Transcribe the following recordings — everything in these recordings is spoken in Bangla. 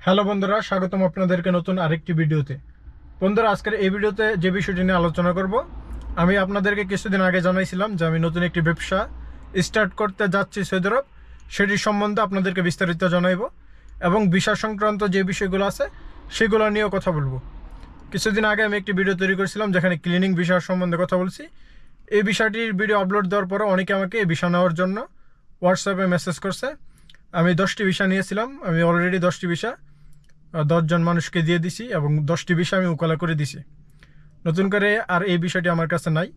হ্যালো বন্ধুরা, স্বাগতম আপনাদেরকে নতুন আরেকটি ভিডিওতে। বন্ধুরা, আজকের এই ভিডিওতে যে বিষয়টি নিয়ে আলোচনা করব, আমি আপনাদেরকে কিছুদিন আগে জানাইছিলাম যে আমি নতুন একটি ব্যবসা স্টার্ট করতে যাচ্ছি সৌদি আরব। সেটির সম্বন্ধে আপনাদেরকে বিস্তারিত জানাইব এবং ভিসা সংক্রান্ত যে বিষয়গুলো আছে সেগুলো নিয়েও কথা বলবো। কিছুদিন আগে আমি একটি ভিডিও তৈরি করেছিলাম যেখানে ক্লিনিং ভিসার সম্বন্ধে কথা বলছি। এই বিষয়টির ভিডিও আপলোড দেওয়ার পরে অনেকে আমাকে এই ভিসা নেওয়ার জন্য হোয়াটসঅ্যাপে মেসেজ করছে। আমি 10টি ভিসা নিয়েছিলাম, আমি অলরেডি 10টি ভিসা 10 জন মানুষকে দিয়ে দিছি এবং 10টি বিষয় আমি উকালা করে দিছি। নতুন করে আর এই বিষয়টি আমার কাছে নাই।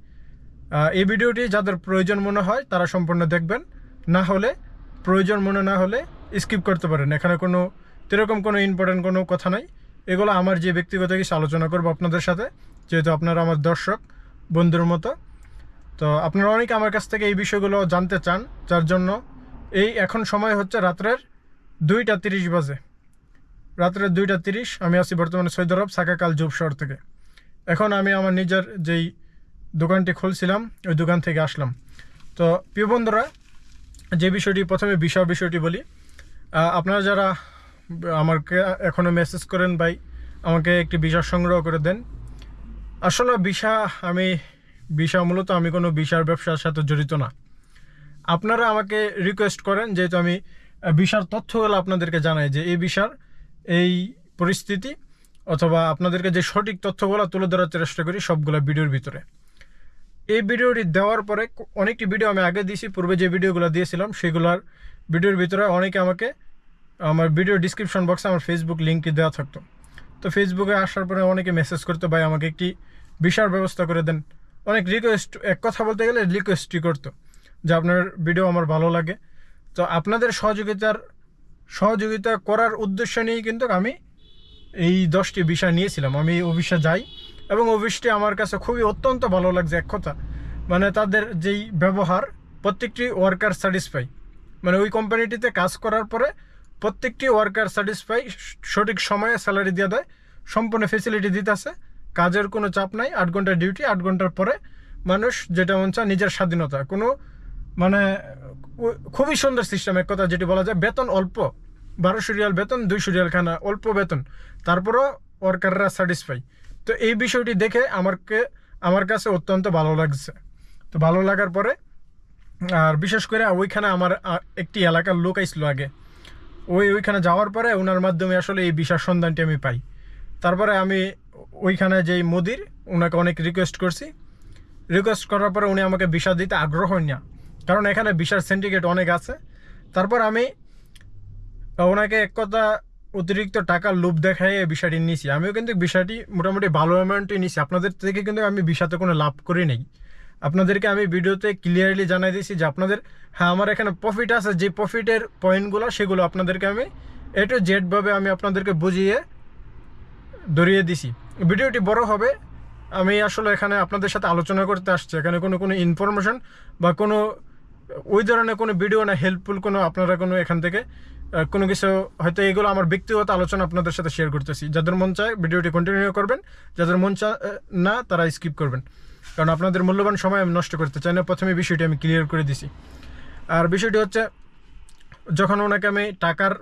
এই ভিডিওটি যাদের প্রয়োজন মনে হয় তারা সম্পূর্ণ দেখবেন, না হলে প্রয়োজন মনে না হলে স্কিপ করতে পারেন। এখানে কোনো এরকম কোনো ইম্পর্টেন্ট কোনো কথা নাই। এগুলো আমার যে ব্যক্তিগত কিছু আলোচনা করবো আপনাদের সাথে, যেহেতু আপনারা আমার দর্শক বন্ধুর মতো। তো আপনারা অনেকে আমার কাছ থেকে এই বিষয়গুলো জানতে চান, যার জন্য এখন সময় হচ্ছে রাত্রের 2টা 30 বাজে। রাত্রে 2টা 30 আমি আছি বর্তমানে সৌদি আরব সাকাকাল জুব শহর থেকে। এখন আমি আমার নিজের যেই দোকানটি খুলছিলাম ওই দোকান থেকে আসলাম। তো প্রিয় বন্ধুরা, যে বিষয়টি প্রথমে বিষয়টি বলি। আপনারা যারা আমাকে এখনও মেসেজ করেন ভাই আমাকে একটি ভিসা সংগ্রহ করে দেন, আসলে ভিসা মূলত আমি কোনো ভিসার ব্যবসার সাথে জড়িত না। আপনারা আমাকে রিকোয়েস্ট করেন, যেহেতু আমি ভিসার তথ্যগুলো আপনাদেরকে জানাই যে এই ভিসার এই পরিস্থিতি, অথবা আপনাদেরকে যে সঠিক তথ্যগুলো তুলে ধরার চেষ্টা করি সবগুলো ভিডিওর ভিতরে। এই ভিডিওটি দেওয়ার পরে অনেকটি ভিডিও আমি আগে দিয়েছি, পূর্বে যে ভিডিওগুলো দিয়েছিলাম সেগুলোর ভিডিওর ভিতরে অনেকে আমাকে আমার ভিডিও ডিসক্রিপশন বক্সে আমার ফেসবুক লিঙ্কটি দেওয়া থাকতো। তো ফেসবুকে আসার পরে অনেকে মেসেজ করতো, ভাই আমাকে একটি ভিসার ব্যবস্থা করে দেন। অনেক রিকোয়েস্ট, এক কথা বলতে গেলে রিকোয়েস্টই করতো যে আপনার ভিডিও আমার ভালো লাগে। তো আপনাদের সহযোগিতা করার উদ্দেশ্য নিয়েই কিন্তু আমি এই 10টি ভিসা নিয়েছিলাম। আমি অফিসে যাই এবং অফিসটি আমার কাছে খুবই অত্যন্ত ভালো লাগছে। এক কথা মানে তাদের যেই ব্যবহার, প্রত্যেকটি ওয়ার্কার স্যাটিসফাই। মানে ওই কোম্পানিটিতে কাজ করার পরে প্রত্যেকটি ওয়ার্কার স্যাটিসফাই, সঠিক সময়ে স্যালারি দিয়ে দেয়, সম্পূর্ণ ফেসিলিটি দিতেছে, কাজের কোনো চাপ নাই। 8 ঘন্টার ডিউটি, 8 ঘন্টার পরে মানুষ যেটা মন চায় নিজের স্বাধীনতা, কোনো মানে খুবই সুন্দর সিস্টেম। এক কথা যেটি বলা যায়, বেতন অল্প, 1200 রিয়াল বেতন, 200 রিয়াল খানা, অল্প বেতন, তারপরও ওয়ার্কাররা স্যাটিসফাই। তো এই বিষয়টি দেখে আমার কাছে অত্যন্ত ভালো লাগছে। তো ভালো লাগার পরে আর বিশেষ করে ওইখানে আমার একটি এলাকার লোক আইছিল আগে, ওইখানে যাওয়ার পরে ওনার মাধ্যমে আসলে এই ভিসার সন্ধানটি আমি পাই। তারপরে আমি ওইখানে যেই মুদির, ওনাকে অনেক রিকোয়েস্ট করার পরে উনি আমাকে ভিসা দিতে আগ্রহ না, কারণ এখানে ভিসার সিন্ডিকেট অনেক আছে। তারপর আমি ওনাকে এক কথা অতিরিক্ত টাকার লোভ দেখায় এই বিষয়টি নিয়েছি। আমিও কিন্তু বিষয়টি মোটামুটি ভালো অ্যামাউন্টই নিয়েছি। আপনাদের থেকে কিন্তু আমি বিষয়তে কোনো লাভ করি নেই। আপনাদেরকে আমি ভিডিওতে ক্লিয়ারলি জানাই দিয়েছি যে আপনাদের, হ্যাঁ আমার এখানে প্রফিট আছে, যে প্রফিটের পয়েন্টগুলো সেগুলো আপনাদেরকে আমি A to Z ভাবে আমি আপনাদেরকে বুঝিয়ে ধরিয়ে দিছি। ভিডিওটি বড় হবে, আমি আসলে এখানে আপনাদের সাথে আলোচনা করতে আসছি। এখানে কোনো ইনফরমেশন বা কোনো ওই ধরনের কোনো ভিডিও না, হেল্পফুল কোনো আপনারা কোনো এখান থেকে কোনো কিছু হয়তো এগুলো আমার ব্যক্তিগত আলোচনা আপনাদের সাথে শেয়ার করতেছি। যাদের মন চায় ভিডিওটি কন্টিনিউ করবেন, যাদের মন চায় না তারা স্কিপ করবেন, কারণ আপনাদের মূল্যবান সময় আমি নষ্ট করতে চাই না। প্রথমে বিষয়টি আমি ক্লিয়ার করে দিছি। আর বিষয়টি হচ্ছে, যখন ওনাকে আমি টাকার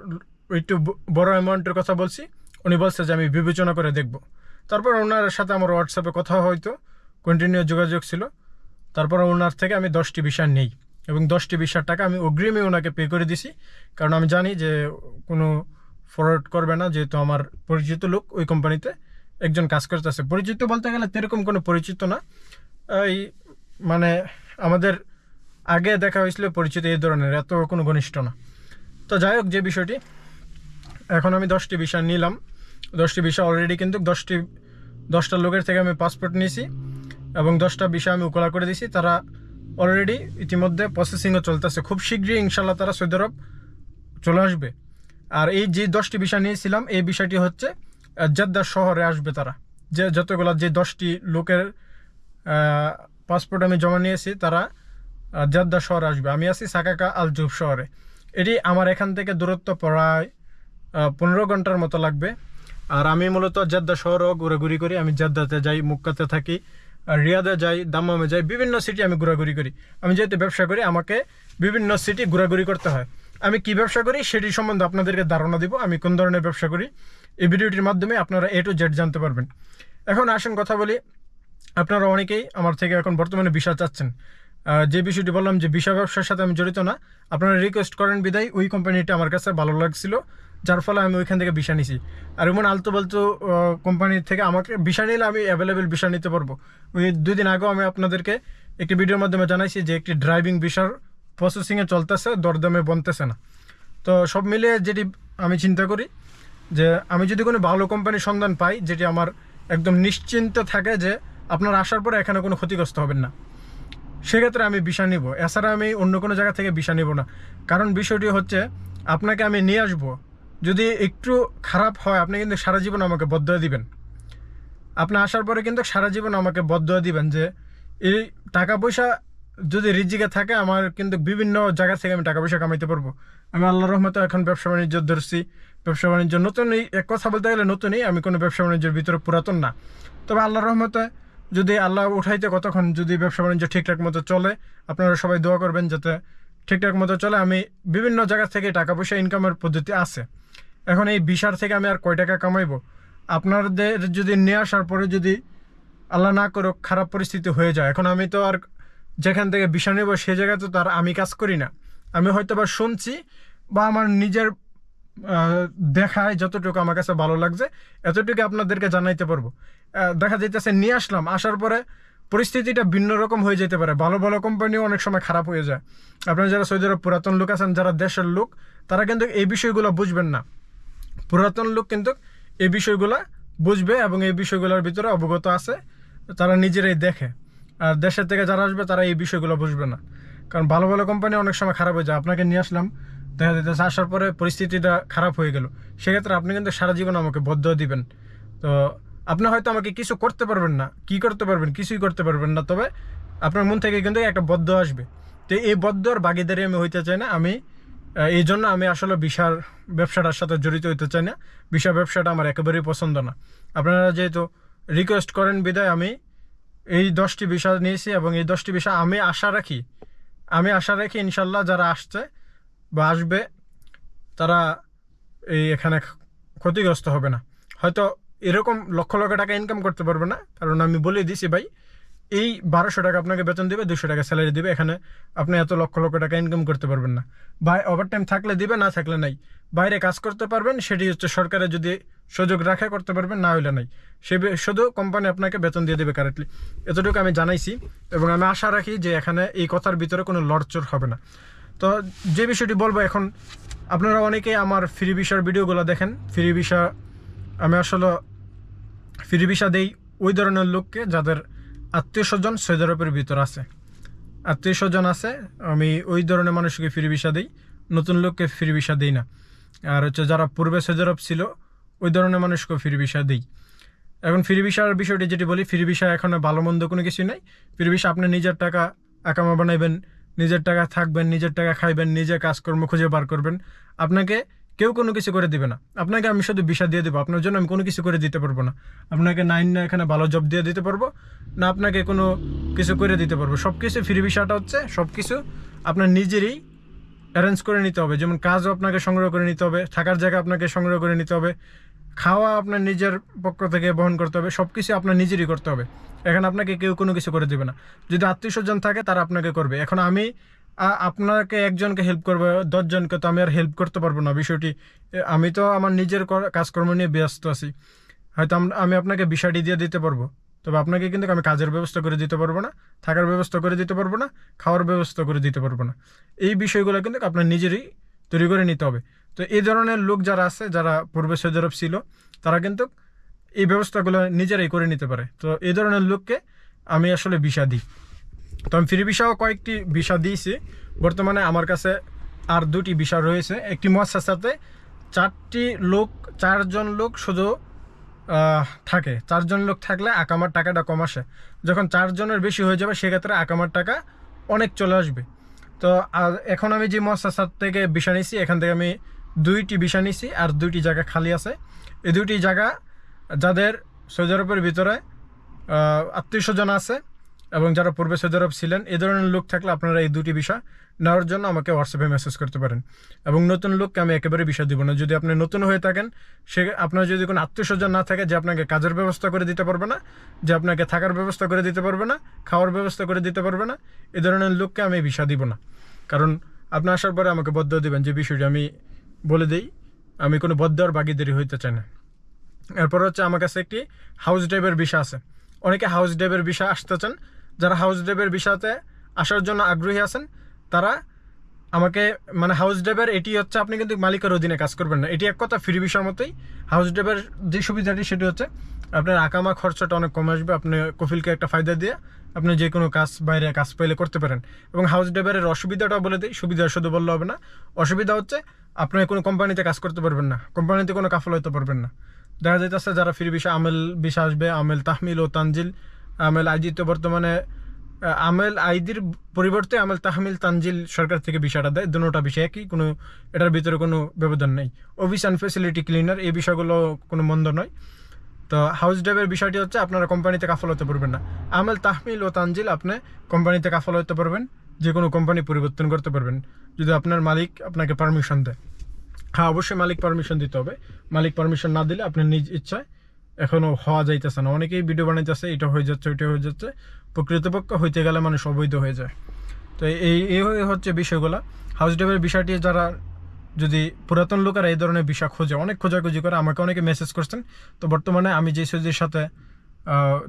একটু বড় অ্যামাউন্টের কথা বলছি, উনি বলছে যে আমি বিবেচনা করে দেখব। তারপর ওনার সাথে আমার হোয়াটসঅ্যাপে কথা হয়তো কন্টিনিউ যোগাযোগ ছিল। তারপর ওনার থেকে আমি 10টি ভিসা নেই এবং 10টি ভিসার টাকা আমি অগ্রিমে ওনাকে পে করে দিছি, কারণ আমি জানি যে কোনো ফরওয়ার্ড করবে না, যেহেতু আমার পরিচিত লোক ওই কোম্পানিতে একজন কাজ করতেছে। পরিচিত বলতে গেলে সেরকম কোনো পরিচিত না, এই মানে আমাদের আগে দেখা হয়েছিল পরিচিত, এই ধরনের, এত কোনো ঘনিষ্ঠ না। তো যাই হোক, যে বিষয়টি, এখন আমি 10টি ভিসা নিলাম। 10টি ভিসা অলরেডি কিন্তু 10টা লোকের থেকে আমি পাসপোর্ট নিয়েছি এবং 10টা ভিসা আমি উকলা করে দিয়েছি। তারা অলরেডি ইতিমধ্যে প্রসেসিংও চলতেছে, খুব শীঘ্রই ইনশাল্লাহ তারা সৌদি আরব চলে আসবে। আর এই যে 10টি ভিসা নিয়েছিলাম, এই বিষয়টি হচ্ছে জেদ্দা শহরে আসবে তারা, যে যে 10টি লোকের পাসপোর্ট আমি জমা নিয়েছি তারা জেদ্দা শহরে আসবে। আমি আছি সাকাকা আল জুব শহরে। এটি আমার এখান থেকে দূরত্ব প্রায় 15 ঘন্টার মতো লাগবে। আর আমি মূলত জেদ্দা শহরও ঘোরাঘুরি করি। আমি জেদ্দাতে যাই, মুক্কাতে থাকি, রিয়াদে যাই, দাম্মামে যাই, বিভিন্ন সিটি আমি ঘোরাঘুরি করি। আমি যেহেতু ব্যবসা করি, আমাকে বিভিন্ন সিটি ঘোরাঘুরি করতে হয়। আমি কি ব্যবসা করি সেটি সম্বন্ধে আপনাদেরকে ধারণা দিব, আমি কোন ধরনের ব্যবসা করি। এই ভিডিওটির মাধ্যমে আপনারা A to Z জানতে পারবেন। এখন আসেন কথা বলি, আপনারা অনেকেই আমার থেকে এখন বর্তমানে ভিসা চাচ্ছেন। যে বিষয়টি বললাম যে ভিসা ব্যবসার সাথে আমি জড়িত না, আপনারা রিকোয়েস্ট করেন বিদায় ওই কোম্পানিটা আমার কাছে ভালো লাগছিল, যার ফলে আমি ওইখান থেকে ভিসা নিছি। আর এমন আলতু ফালতু কোম্পানির থেকে আমাকে ভিসা নিলে আমি অ্যাভেলেবেল ভিসা নিতে পারবো। ওই 2 দিন আগেও আমি আপনাদেরকে একটি ভিডিওর মাধ্যমে জানাইছি যে একটি ড্রাইভিং ভিসার প্রসেসিংয়ে চলতেছে, দরদামে বনতেছে না। তো সব মিলিয়ে যেটি আমি চিন্তা করি যে আমি যদি কোনো ভালো কোম্পানির সন্ধান পাই, যেটি আমার একদম নিশ্চিন্ত থাকে যে আপনার আসার পরে এখানে কোনো ক্ষতিগ্রস্ত হবেন না, সেক্ষেত্রে আমি ভিসা নিব। এছাড়া আমি অন্য কোনো জায়গা থেকে ভিসা নিব না। কারণ বিষয়টি হচ্ছে, আপনাকে আমি নিয়ে আসবো, যদি একটু খারাপ হয় আপনি কিন্তু সারা জীবন আমাকে বদয়া দিবেন। আপনি আসার পরে কিন্তু সারা জীবন আমাকে বদয়া দিবেন যে এই টাকা পয়সা যদি রিজিকে থাকে, আমার কিন্তু বিভিন্ন জায়গা থেকে আমি টাকা পয়সা কামাইতে পারবো। আমি আল্লাহর রহমতে এখন ব্যবসা বাণিজ্য ধরছি। ব্যবসা বাণিজ্য নতুনই, এক কথা বলতে গেলে নতুনই, আমি কোনো ব্যবসা বাণিজ্যের ভিতরে পুরাতন না। তবে আল্লাহর রহমতে যদি আল্লাহ উঠাইতে কতক্ষণ যদি ব্যবসা বাণিজ্য ঠিকঠাক মতো চলে, আপনারা সবাই দোয়া করবেন যাতে ঠিকঠাক মতো চলে। আমি বিভিন্ন জায়গা থেকে টাকা পয়সা ইনকামের পদ্ধতি আছে। এখন এই ভিসার থেকে আমি আর কয় টাকা কামাইবো? আপনাদের যদি নিয়ে আসার পরে যদি আল্লাহ না করুক খারাপ পরিস্থিতি হয়ে যায়, এখন আমি তো আর যেখান থেকে ভিসা নেব সে জায়গায় তো তার আমি কাজ করি না। আমি হয়তো বা শুনছি বা আমার নিজের দেখায় যতটুকু আমার কাছে ভালো লাগছে এতটুকু আপনাদেরকে জানাইতে পারবো। দেখা যাইতেছে নিয়ে আসলাম, আসার পরে পরিস্থিতিটা ভিন্ন রকম হয়ে যেতে পারে। ভালো ভালো কোম্পানিও অনেক সময় খারাপ হয়ে যায়। আপনারা যারা সৌদি আরব পুরাতন লোক আছেন, যারা দেশের লোক, তারা কিন্তু এই বিষয়গুলো বুঝবেন না। পুরাতন লোক কিন্তু এই বিষয়গুলো বুঝবে এবং এই বিষয়গুলোর ভিতরে অবগত আছে, তারা নিজেরাই দেখে। আর দেশের থেকে যারা আসবে তারা এই বিষয়গুলো বুঝবে না। কারণ ভালো ভালো কোম্পানি অনেক সময় খারাপ হয়ে যায়। আপনাকে নিয়ে আসলাম, দেখা যাইতেছে আসার পরে পরিস্থিতিটা খারাপ হয়ে গেল, সেক্ষেত্রে আপনি কিন্তু সারা জীবন আমাকে বদয়া দিবেন। তো আপনি হয়তো আমাকে কিছু করতে পারবেন না, কি করতে পারবেন? কিছুই করতে পারবেন না, তবে আপনার মন থেকে কিন্তু একটা বদয়া আসবে। তো এই বদয়ার ভাগিদারি আমি হইতে চাই না। আমি এই জন্য আমি আসলে ভিসার ব্যবসাটার সাথে জড়িত হইতে চাই না। ভিসা ব্যবসাটা আমার একেবারেই পছন্দ না। আপনারা যেহেতু রিকোয়েস্ট করেন বিদায় আমি এই 10টি ভিসা নিয়েছি এবং এই 10টি ভিসা আমি আশা রাখি ইনশাল্লাহ যারা আসছে বা আসবে তারা এই এখানে ক্ষতিগ্রস্ত হবে না। হয়তো এরকম লক্ষ লক্ষ টাকা ইনকাম করতে পারবে না, কারণ আমি বলে দিছি ভাই এই 1200 টাকা আপনাকে বেতন দিবে, 200 টাকা স্যালারি দিবে, এখানে আপনি এত লক্ষ লক্ষ টাকা ইনকাম করতে পারবেন না। ভাই ওভারটাইম থাকলে দিবে, না থাকলে নাই। বাইরে কাজ করতে পারবেন, সেটি হচ্ছে সরকারের যদি সুযোগ রাখে করতে পারবেন, না হইলে নাই। সে শুধু কোম্পানি আপনাকে বেতন দিয়ে দেবে কারেক্টলি। এতটুকু আমি জানাইছি এবং আমি আশা রাখি যে এখানে এই কথার ভিতরে কোনো লড়চড় হবে না। তো যে বিষয়টি বলবো এখন, আপনারা অনেকেই আমার ফ্রি ভিসার ভিডিওগুলো দেখেন। ফ্রি ভিসা আমি আসলে ফ্রি ভিসা দেই ওই ধরনের লোককে যাদের আত্মীয় স্বজন সৌদি আরবের ভিতর আছে, আত্মীয় স্বজন আছে, আমি ওই ধরনের মানুষকে ফ্রি ভিসা দিই, নতুন লোককে ফ্রি ভিসা দিই না। আর হচ্ছে যারা পূর্বে সৌদি আরব ছিল ওই ধরনের মানুষকেও ফ্রি ভিসা দিই। এখন ফ্রি ভিসার বিষয়টি যেটি বলি, ফ্রি ভিসা এখন ভালো মন্দ কোনো কিছু নেই। ফ্রি ভিসা আপনি নিজের টাকা আকামা বানাইবেন, নিজের টাকা থাকবেন, নিজের টাকা খাইবেন, নিজে কাজকর্ম খুঁজে বার করবেন। আপনাকে কেউ কোনো কিছু করে দিবে না। আপনাকে আমি শুধু ভিসা দিয়ে দেবো, আপনার জন্য আমি কোনো কিছু করে দিতে পারবো না। আপনাকে না এখানে ভালো জব দিয়ে দিতে পারবো না, আপনাকে কোনো কিছু করে দিতে পারবো। সব কিছু ফ্রি ভিসাটা হচ্ছে সব কিছু আপনার নিজেরই অ্যারেঞ্জ করে নিতে হবে। যেমন কাজও আপনাকে সংগ্রহ করে নিতে হবে, থাকার জায়গা আপনাকে সংগ্রহ করে নিতে হবে, খাওয়া আপনার নিজের পক্ষ থেকে বহন করতে হবে, সব কিছু আপনার নিজেরই করতে হবে। এখানে আপনাকে কেউ কোনো কিছু করে দেবে না। যদি আত্মীয় স্বজন থাকে তারা আপনাকে করবে। এখন আমি আপনাকে একজনকে হেল্প করবো, 10 জনকে তো আমি আর হেল্প করতে পারবো না। বিষয়টি আমি তো আমার নিজের কাজকর্ম নিয়ে ব্যস্ত আছি। হয়তো আমি আপনাকে ভিসাটি দিয়ে দিতে পারবো, তবে আপনাকে কিন্তু আমি কাজের ব্যবস্থা করে দিতে পারবো না, থাকার ব্যবস্থা করে দিতে পারবো না, খাওয়ার ব্যবস্থা করে দিতে পারবো না। এই বিষয়গুলো কিন্তু আপনার নিজেরই তৈরি করে নিতে হবে। তো এই ধরনের লোক যারা আছে, যারা পূর্বে সৌদি আরব ছিল, তারা কিন্তু এই ব্যবস্থাগুলো নিজেরাই করে নিতে পারে। তো এই ধরনের লোককে আমি আসলে ভিসা দিই। তো আমি ফ্রি ভিসাও কয়েকটি ভিসা দিয়েছি। বর্তমানে আমার কাছে আর 2টি ভিসা রয়েছে। একটি মুআসসাসাতে 4 জন লোক শুধু থাকে। 4 জন লোক থাকলে আকামার টাকাটা কম আসে। যখন 4 জনের বেশি হয়ে যাবে সেক্ষেত্রে আকামার টাকা অনেক চলে আসবে। তো এখন আমি যে মুআসসাসাত থেকে ভিসা নিয়েছি, এখান থেকে আমি 2টি ভিসা নিয়েছি, আর 2টি জায়গা খালি আছে। এই 2টি জায়গা যাদের সৌদি আরবের ভিতরে আত্মীয় স্বজন আছে এবং যারা পূর্বে সৌদি আরব ছিলেন এই ধরনের লোক থাকলে আপনারা এই দুটি ভিসা নেওয়ার জন্য আমাকে হোয়াটসঅ্যাপে মেসেজ করতে পারেন। এবং নতুন লোককে আমি একেবারে ভিসা দিব না। যদি আপনি নতুন হয়ে থাকেন, আপনার যদি কোনো আত্মীয়স্বজন না থাকে যে আপনাকে কাজের ব্যবস্থা করে দিতে পারবে না, যে আপনাকে থাকার ব্যবস্থা করে দিতে পারবে না, খাওয়ার ব্যবস্থা করে দিতে পারবে না, এই ধরনের লোককে আমি ভিসা দিব না। কারণ আপনি আসার পরে আমাকে বদ্ধ দিবেন, যে বিষয়টি আমি বলে দিই, আমি কোনো বদ্ধর ভাগিদারি হইতে চাই না। এরপর হচ্ছে আমার কাছে একটি হাউস ড্রাইভের ভিসা আছে। অনেকে হাউস ড্রাইভের ভিসা আসতে চান। যারা হাউস ড্রাইভের ভিসাতে আসার জন্য আগ্রহী আছেন তারা আমাকে, মানে হাউস ড্রাইভার এটি হচ্ছে আপনি কিন্তু মালিকের অধীনে কাজ করবেন না, এটি এক কথা ফ্রি ভিসার মতোই। হাউস ড্রাইভার যে সুবিধাটি সেটি হচ্ছে আপনার আকামা খরচাটা অনেক কমে আসবে। আপনি কফিলকে একটা ফায়দা দিয়ে আপনি যে কোনো কাজ বাইরে কাজ পাইলে করতে পারেন। এবং হাউস ড্রাইভারের অসুবিধাটা বলে দিই, সুবিধা শুধু বললে হবে না। অসুবিধা হচ্ছে আপনি কোনো কোম্পানিতে কাজ করতে পারবেন না, কোম্পানিতে কোনো কাফল হইতে পারবেন না। দেখা যাইতেছে যারা ফ্রি ভিসা আমেল ভিসা আসবে, আমেল তাহমিল ও তানজিল, আমেল আইজি, তো বর্তমানে আমেল আইদির পরিবর্তে আমেল তাহমিল তানজিল সরকার থেকে ভিসাটা দেয়। দুটোটা বিষয় একই, কোনো এটার ভিতরে কোনো ব্যবধান নেই। অফিস অ্যান্ড ফ্যাসিলিটি ক্লিনার এই বিষয়গুলো কোনো মন্দ নয়। তো হাউস ড্রাইভের বিষয়টি হচ্ছে আপনারা কোম্পানিতে কাফল হতে পারবেন না। আমেল তাহমিল ও তানজিল আপনি কোম্পানিতে কাফল হতে পারবেন, যে কোনো কোম্পানি পরিবর্তন করতে পারবেন যদি আপনার মালিক আপনাকে পারমিশন দেয়। হ্যাঁ, অবশ্যই মালিক পারমিশন দিতে হবে। মালিক পারমিশন না দিলে আপনি নিজ ইচ্ছায় এখনও হওয়া যাইতেছে না। অনেকেই ভিডিও বানাইতেছে, এটা হয়ে যাচ্ছে, ওইটা হয়ে যাচ্ছে, প্রকৃতপক্ষ হইতে গেলে মানুষ অবৈধ হয়ে যায়। তো এই হচ্ছে বিষয়গুলো। হাউস ড্রাইভের বিষয়টি যারা, যদি পুরাতন লোকেরা এই ধরনের বিষয় খোঁজে, অনেক খোঁজাখুঁজি করে, আমাকে অনেকে মেসেজ করছেন। তো বর্তমানে আমি যে সৌদির সাথে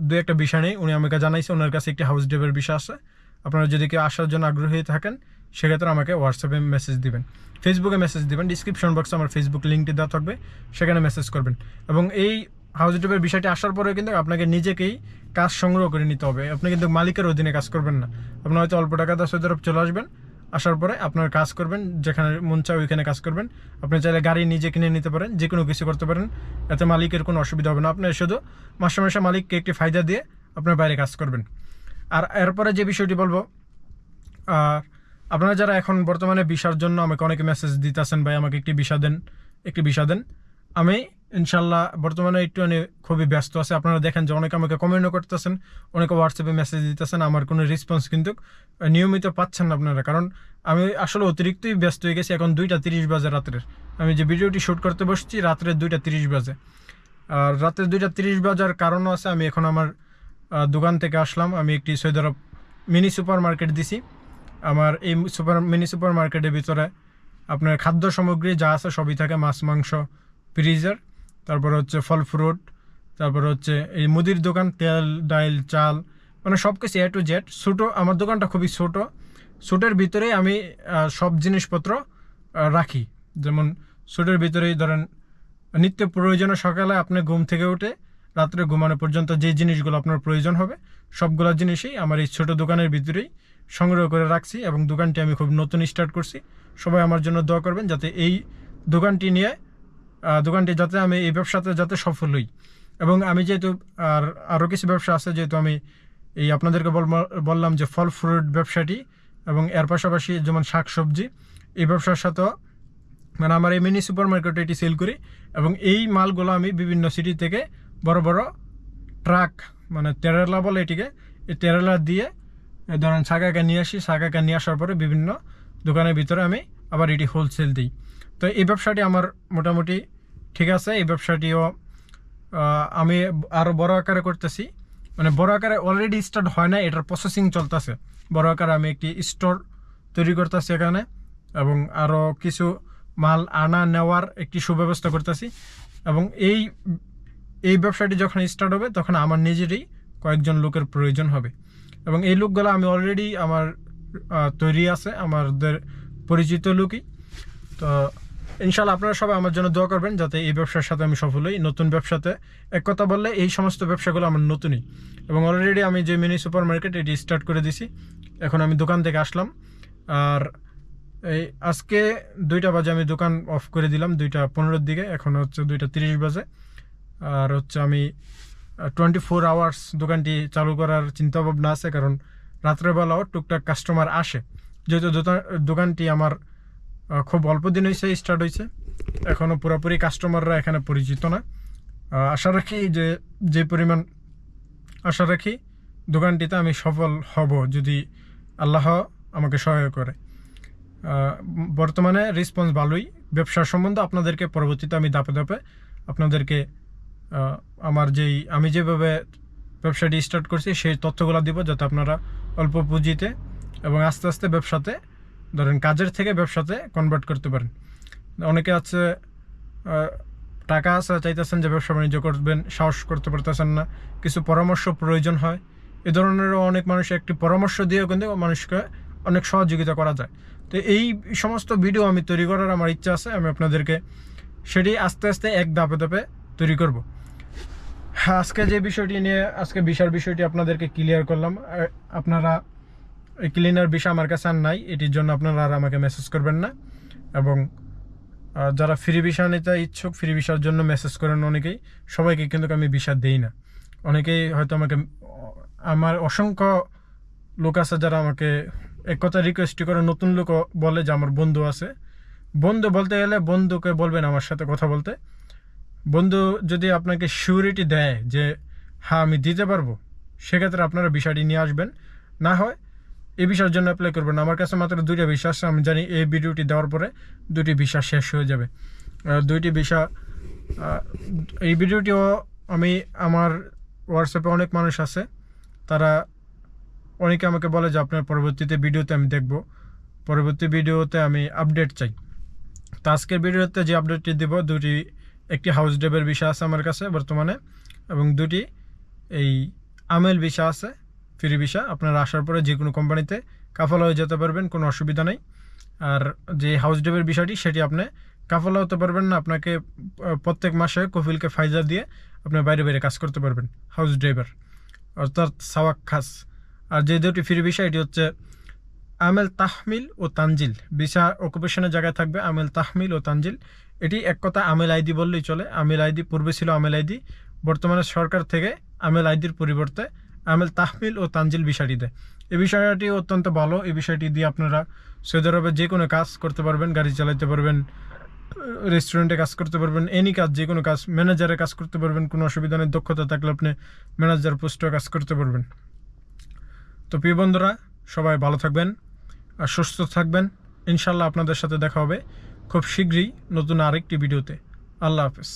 দু একটা বিষয় নেই, উনি আমাকে জানাইছে ওনার কাছে একটি হাউস ড্রাইভের বিষয় আছে। আপনারা যদি কেউ আসার জন্য আগ্রহী থাকেন সেক্ষেত্রে আমাকে হোয়াটসঅ্যাপে মেসেজ দিবেন, ফেসবুকে মেসেজ দিবেন। ডিসক্রিপশন বক্সে আমার ফেসবুক লিঙ্কটি দেওয়া থাকবে, সেখানে মেসেজ করবেন। এবং এই হাউস ড্রাইভের বিষয়টি আসার পরে কিন্তু আপনাকে নিজেকেই কাজ সংগ্রহ করে নিতে হবে। আপনি কিন্তু মালিকের অধীনে কাজ করবেন না। আপনি হয়তো অল্প টাকা দিয়ে সৌদি আরব চলে আসবেন, আসার পরে আপনার কাজ করবেন, যেখানে মন চায় ওইখানে কাজ করবেন। আপনি চাইলে গাড়ি নিজে কিনে নিতে পারেন, যে কোনো কিছু করতে পারেন, এতে মালিকের কোনো অসুবিধা হবে না। আপনি শুধু মাসে মাসে মালিককে একটি ফায়দা দিয়ে আপনার বাইরে কাজ করবেন। আর এরপরে যে বিষয়টি বলবো, আর আপনারা যারা এখন বর্তমানে ভিসার জন্য আমাকে অনেকে মেসেজ দিতেছেন, ভাই আমাকে একটি ভিসা দেন, একটি ভিসা দেন। আমি ইনশাল্লাহ বর্তমানে একটু খুবই ব্যস্ত আছে। আপনারা দেখেন যে অনেকে আমাকে কমেন্টও করতেছেন, অনেকে হোয়াটসঅ্যাপে মেসেজ দিতেছেন, আমার কোনো রেসপন্স কিন্তু নিয়মিত পাচ্ছেন না আপনারা। কারণ আমি আসলে অতিরিক্তই ব্যস্ত হয়ে গেছি। এখন 2:30 বাজে রাত্রের, আমি যে ভিডিওটি শ্যুট করতে বসছি রাত্রে 2:30 বাজে। আর রাত্রে 2:30 বাজার কারণও আছে। আমি এখন আমার দোকান থেকে আসলাম, আমি একটি সৌদি আরব মিনি সুপার মার্কেট দিছি। আমার এই মিনি সুপার মার্কেটের ভিতরে আপনার খাদ্য সামগ্রী যা আছে সবই থাকে, মাছ মাংস, ফ্রিজার, তারপর হচ্ছে ফল ফ্রুট, তারপর হচ্ছে এই মুদির দোকান, তেল ডাইল চাল, মানে সব কিছু A to Z। ছোটো, আমার দোকানটা খুবই ছোটো, ছোটোর ভিতরেই আমি সব জিনিসপত্র রাখি। যেমন ছোটোর ভিতরেই ধরেন নিত্য প্রয়োজনীয়, সকালে আপনি ঘুম থেকে উঠে রাত্রে ঘুমানো পর্যন্ত যে জিনিসগুলো আপনার প্রয়োজন হবে সবগুলো জিনিসই আমার এই ছোটো দোকানের ভিতরেই সংগ্রহ করে রাখছি। এবং দোকানটি আমি খুব নতুন স্টার্ট করছি। সবাই আমার জন্য দোয়া করবেন যাতে এই দোকানটি যাতে আমি এই ব্যবসাতে যাতে সফল হই। এবং আমি যেহেতু আরও কিছু ব্যবসা আছে, যেহেতু আমি এই আপনাদেরকে বললাম যে ফল ফ্রুট ব্যবসাটি, এবং এর পাশাপাশি যেমন শাক সবজি, এই ব্যবসার সাথেও মানে আমার এই মিনি সুপার মার্কেটে এটি সেল করি। এবং এই মালগুলো আমি বিভিন্ন সিটি থেকে বড় বড় ট্রাক, মানে ট্রেলার বলে এটিকে, এই ট্রেলার দিয়ে ধরেন সাগাকে নিয়ে আসি। সাগাকে নিয়ে আসার পরে বিভিন্ন দোকানের ভিতরে আমি আবার এটি হোলসেল দিই। তো এই ব্যবসাটি আমার মোটামুটি ঠিক আছে। এই ব্যবসাটিও আমি আরও বড় আকারে করতেছি, মানে বড় আকারে অলরেডি স্টার্ট হয় না, এটার প্রসেসিং চলতেছে। বড় আকারে আমি একটি স্টোর তৈরি করতেছি এখানে, এবং আরও কিছু মাল আনা নেওয়ার একটি সুব্যবস্থা করতেছি। এবং এই ব্যবসাটি যখন স্টার্ট হবে তখন আমার নিজেরই কয়েকজন লোকের প্রয়োজন হবে। এবং এই লোকগুলো আমি অলরেডি আমার তৈরি আছে, আমাদের পরিচিত লোকই। তো ইনশাল্লাহ আপনারা সবাই আমার জন্য দোয়া করবেন যাতে এই ব্যবসার সাথে আমি সফল হই। নতুন ব্যবসাতে এক কথা বললে এই সমস্ত ব্যবসাগুলো আমার নতুনই। এবং অলরেডি আমি যে মিনি সুপার মার্কেট এটি স্টার্ট করে দিছি। এখন আমি দোকান থেকে আসলাম, আর এই আজকে 2টা বাজে আমি দোকান অফ করে দিলাম, 2:15 দিকে। এখন হচ্ছে 2:30 বাজে। আর হচ্ছে আমি 24 আওয়ার্স দোকানটি চালু করার চিন্তাভাবনা আছে, কারণ রাত্রেবেলাও টুকটাক কাস্টমার আসে। যেহেতু দোকানটি আমার খুব অল্প দিন হয়েছে স্টার্ট হয়েছে, এখনও পুরোপুরি কাস্টমাররা এখানে পরিচিত না। আশা রাখি দোকানটিতে আমি সফল হব যদি আল্লাহ আমাকে সহায় করে। বর্তমানে রেসপন্স ভালোই। ব্যবসার সম্বন্ধে আপনাদেরকে পরবর্তীতে আমি ধাপে ধাপে আপনাদেরকে আমি যেভাবে ব্যবসাটি স্টার্ট করছি সেই তথ্যগুলো দিব, যাতে আপনারা অল্প পুঁজিতে এবং আস্তে আস্তে ব্যবসাতে ধরেন কাজের থেকে ব্যবসাতে কনভার্ট করতে পারেন। অনেকে আছে টাকা আছে, চাইতেছেন যে ব্যবসা বাণিজ্য করবেন, সাহস করতে পারতেছেন না, কিছু পরামর্শ প্রয়োজন হয়। এ ধরনেরও অনেক মানুষ একটি পরামর্শ দিয়েও কিন্তু মানুষকে অনেক সহযোগিতা করা যায়। তো এই সমস্ত ভিডিও আমি তৈরি করার আমার ইচ্ছা আছে। আমি আপনাদেরকে সেটি আস্তে আস্তে এক ধাপে ধাপে তৈরি করব। আজকে যে বিষয়টি নিয়ে ভিসার বিষয়টি আপনাদেরকে ক্লিয়ার করলাম। আপনারা এই ক্লিনার ভিসা আমার কাছে আর নাই, এটির জন্য আপনারা আর আমাকে মেসেজ করবেন না। এবং যারা ফ্রি ভিসা নিতে ইচ্ছুক, ফ্রি ভিসার জন্য মেসেজ করেন অনেকেই, সবাইকে কিন্তু আমি ভিসা দেই না। অনেকেই হয়তো আমার অসংখ্য লোক আছে যারা আমাকে এক কথা রিকোয়েস্ট করে, নতুন লোকও বলে যে আমার বন্ধু আছে। বন্ধু বলতে গেলে বন্ধুকে বলবেন আমার সাথে কথা বলতে। বন্ধু যদি আপনাকে সিউরিটি দেয় যে হ্যাঁ আমি দিতে পারবো, সেক্ষেত্রে আপনারা ভিসাটি নিয়ে আসবেন। না হয় এই ভিসার জন্য অ্যাপ্লাই করবেন। আমার কাছে মাত্র 2টা ভিসা আছে। আমি জানি এই ভিডিওটি দেওয়ার পরে 2টি ভিসা শেষ হয়ে যাবে। 2টি ভিসা এই ভিডিওটিও আমার হোয়াটসঅ্যাপে অনেক মানুষ আছে, তারা অনেকে আমাকে বলে যে আপনার পরবর্তীতে ভিডিওতে আমি দেখব, পরবর্তী ভিডিওতে আমি আপডেট চাই। তো আজকের ভিডিওতে যে আপডেটটি দেব, একটি হাউস ডেভের ভিসা আছে আমার কাছে বর্তমানে, এবং 2টি এই আমেল ভিসা আছে, ফ্রি ভিসা। আপনারা আসার পরে যে কোনো কোম্পানিতে কাফালা হয়ে যেতে পারবেন, কোনো অসুবিধা নেই। আর যে হাউস ডেভের বিষয়টি, সেটি আপনি কাফালা হতে পারবেন না। আপনাকে প্রত্যেক মাসে কফিলকে ফাইজা দিয়ে আপনি বাইরে বাইরে কাজ করতে পারবেন, হাউস ড্রাইভার অর্থাৎ সাওয়াক খাস। আর যে 2টি ফ্রি ভিসা, এটি হচ্ছে আমেল তাহমিল ও তানজিল ভিসা। অকুপেশনের জায়গায় থাকবে আমেল তাহমিল ও তানজিল। এটি এক কথা আমেল আইডি বললেই চলে। আমেল আইডি পূর্বে ছিল আমেল আইডি, বর্তমানে সরকার থেকে আমেল আইডির পরিবর্তে আমেল তাহমিল ও তানজিল ভিসাটি দেয়। এই বিষয়টি অত্যন্ত ভালো। এই বিষয়টি দিয়ে আপনারা সৌদি আরবে যে কোনো কাজ করতে পারবেন, গাড়ি চালাতে পারবেন, রেস্টুরেন্টে কাজ করতে পারবেন, এনি কাজ, যে কোনো কাজ, ম্যানেজারে কাজ করতে পারবেন, কোনো অসুবিধা নেই। দক্ষতা থাকলে আপনি ম্যানেজার পোস্টেও কাজ করতে পারবেন। তো প্রিয় বন্ধুরা, সবাই ভালো থাকবেন আর সুস্থ থাকবেন। ইনশাল্লাহ আপনাদের সাথে দেখা হবে খুব শীঘ্রই নতুন আরেকটি ভিডিওতে। আল্লাহ হাফেজ।